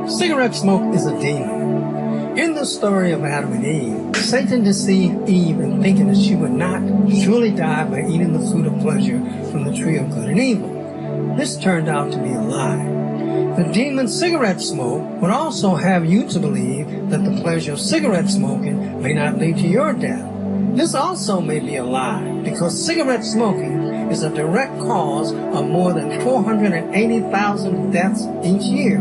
Cigarette smoke is a demon. In the story of Adam and Eve, Satan deceived Eve in thinking that she would not surely die by eating the fruit of pleasure from the tree of good and evil. This turned out to be a lie. The demon cigarette smoke would also have you to believe that the pleasure of cigarette smoking may not lead to your death. This also may be a lie, because cigarette smoking is a direct cause of more than 480,000 deaths each year.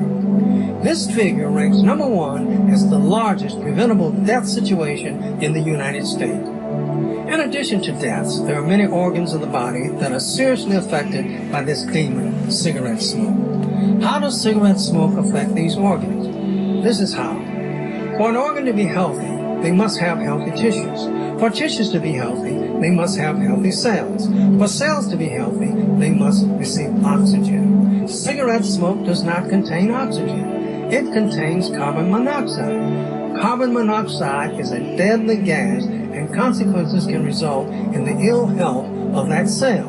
This figure ranks number one as the largest preventable death situation in the United States. In addition to deaths, there are many organs of the body that are seriously affected by this demon, cigarette smoke. How does cigarette smoke affect these organs? This is how. For an organ to be healthy, they must have healthy tissues. For tissues to be healthy, they must have healthy cells. For cells to be healthy, they must receive oxygen. Cigarette smoke does not contain oxygen. It contains carbon monoxide. Carbon monoxide is a deadly gas, and consequences can result in the ill health of that cell.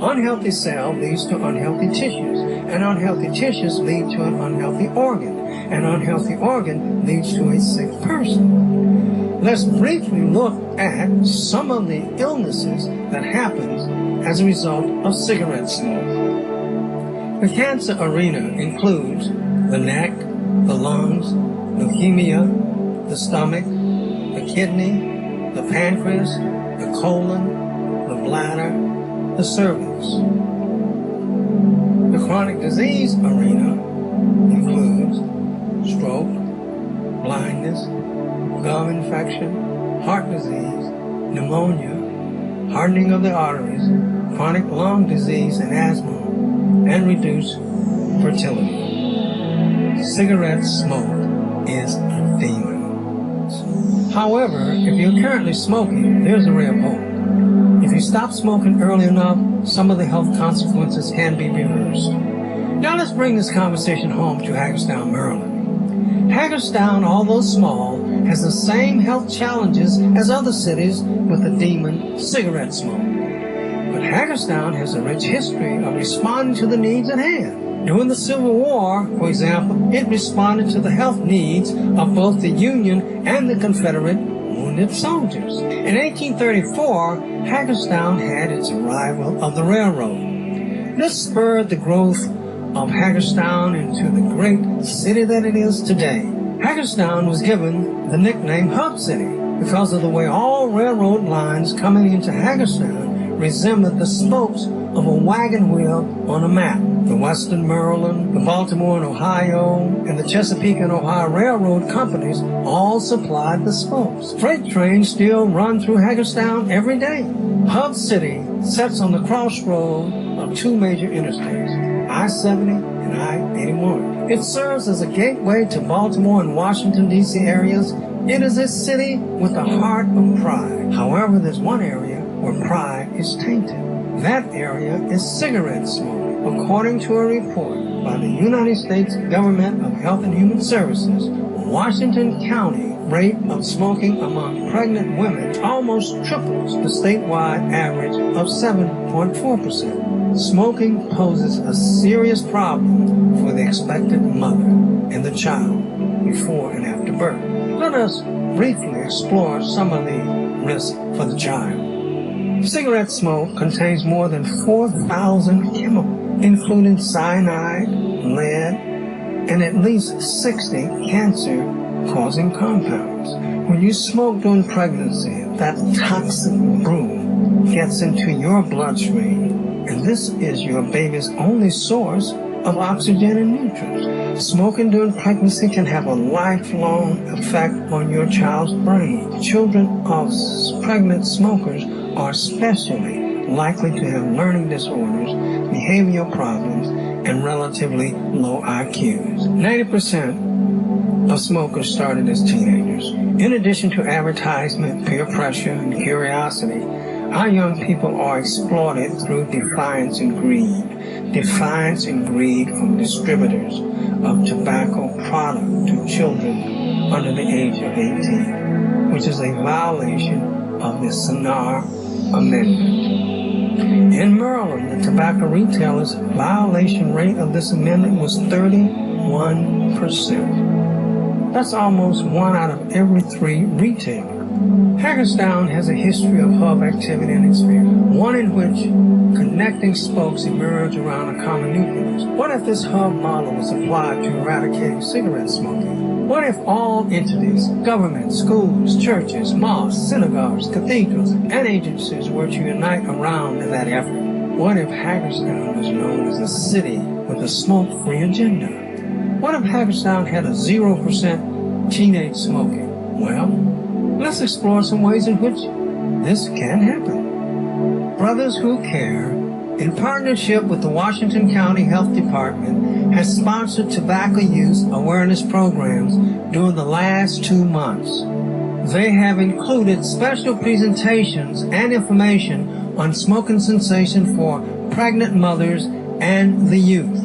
Unhealthy cell leads to unhealthy tissues, and unhealthy tissues lead to an unhealthy organ, and unhealthy organ leads to a sick person. Let's briefly look at some of the illnesses that happen as a result of cigarette smoke. The cancer arena includes the neck, the lungs, leukemia, the stomach, the kidney, the pancreas, the colon, the bladder, the cervix. The chronic disease arena includes stroke, blindness, gum infection, heart disease, pneumonia, hardening of the arteries, chronic lung disease and asthma, and reduced fertility. Cigarette smoke is a demon. However, if you're currently smoking, there's a ray of hope. If you stop smoking early enough, some of the health consequences can be reversed. Now let's bring this conversation home to Hagerstown, Maryland. Hagerstown, although small, has the same health challenges as other cities with the demon cigarette smoke. But Hagerstown has a rich history of responding to the needs at hand. During the Civil War, for example, it responded to the health needs of both the Union and the Confederate wounded soldiers. In 1834, Hagerstown had its arrival of the railroad. This spurred the growth of Hagerstown into the great city that it is today. Hagerstown was given the nickname Hub City because of the way all railroad lines coming into Hagerstown resembled the spokes of a wagon wheel on a map. The Western Maryland, the Baltimore and Ohio, and the Chesapeake and Ohio Railroad companies all supplied the spokes. Freight trains still run through Hagerstown every day. Hub City sits on the crossroad of two major interstates, I-70 and I-81. It serves as a gateway to Baltimore and Washington, D.C. areas. It is a city with a heart of pride. However, there's one area where pride is tainted. That area is cigarette smoke. According to a report by the United States Government of Health and Human Services, Washington County rate of smoking among pregnant women almost triples the statewide average of 7.4%. Smoking poses a serious problem for the expectant mother and the child before and after birth. Let us briefly explore some of the risks for the child. Cigarette smoke contains more than 4,000 chemicals, including cyanide, lead, and at least 60 cancer-causing compounds. When you smoke during pregnancy, that toxic brew gets into your bloodstream, and this is your baby's only source of oxygen and nutrients. Smoking during pregnancy can have a lifelong effect on your child's brain. Children of pregnant smokers are especially likely to have learning disorders, behavioral problems, and relatively low IQs. 90% of smokers started as teenagers. In addition to advertisement, peer pressure, and curiosity, our young people are exploited through defiance and greed. Defiance and greed from distributors of tobacco product to children under the age of 18, which is a violation of the Sinar Amendment. In Maryland, the tobacco retailers' violation rate of this amendment was 30 1%. That's almost 1 out of every 3 retailers. Hagerstown has a history of hub activity and experience, one in which connecting spokes emerge around a common nucleus. What if this hub model was applied to eradicating cigarette smoking? What if all entities, government, schools, churches, mosques, synagogues, cathedrals, and agencies were to unite around that effort? What if Hagerstown was known as a city with a smoke-free agenda? What if Hagerstown had a 0% teenage smoking? Well, let's explore some ways in which this can happen. Brothers Who Care, in partnership with the Washington County Health Department, has sponsored tobacco use awareness programs during the last 2 months. They have included special presentations and information on smoking cessation for pregnant mothers and the youth.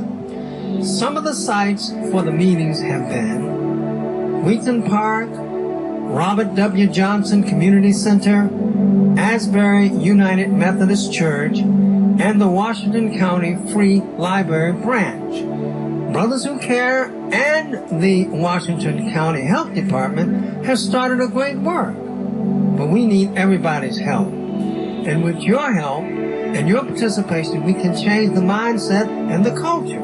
Some of the sites for the meetings have been Wheaton Park, Robert W. Johnson Community Center, Asbury United Methodist Church, and the Washington County Free Library Branch. Brothers Who Care and the Washington County Health Department has started a great work, but we need everybody's help. And with your help and your participation, we can change the mindset and the culture.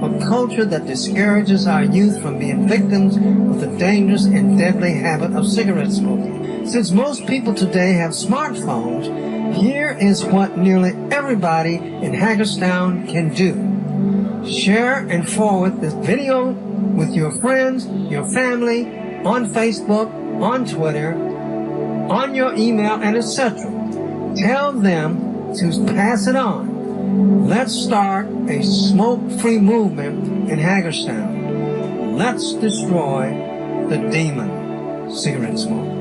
A culture that discourages our youth from being victims of the dangerous and deadly habit of cigarette smoking. Since most people today have smartphones, here is what nearly everybody in Hagerstown can do. Share and forward this video with your friends, your family, on Facebook, on Twitter, on your email, and etc. Tell them to pass it on. Let's start a smoke-free movement in Hagerstown. Let's destroy the demon, cigarette smoke.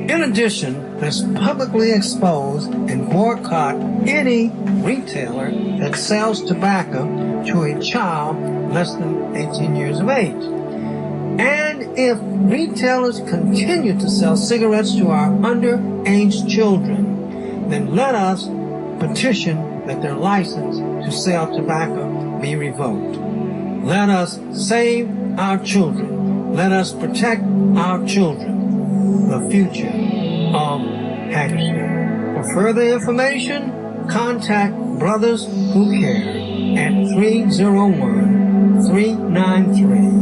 In addition, let's publicly expose and boycott any retailer that sells tobacco to a child less than 18 years of age. And if retailers continue to sell cigarettes to our underage children, then let us petition that their license to sell tobacco be revoked. Let us save our children. Let us protect our children, the future of Hagerstown. For further information, contact Brothers Who Care at 301-393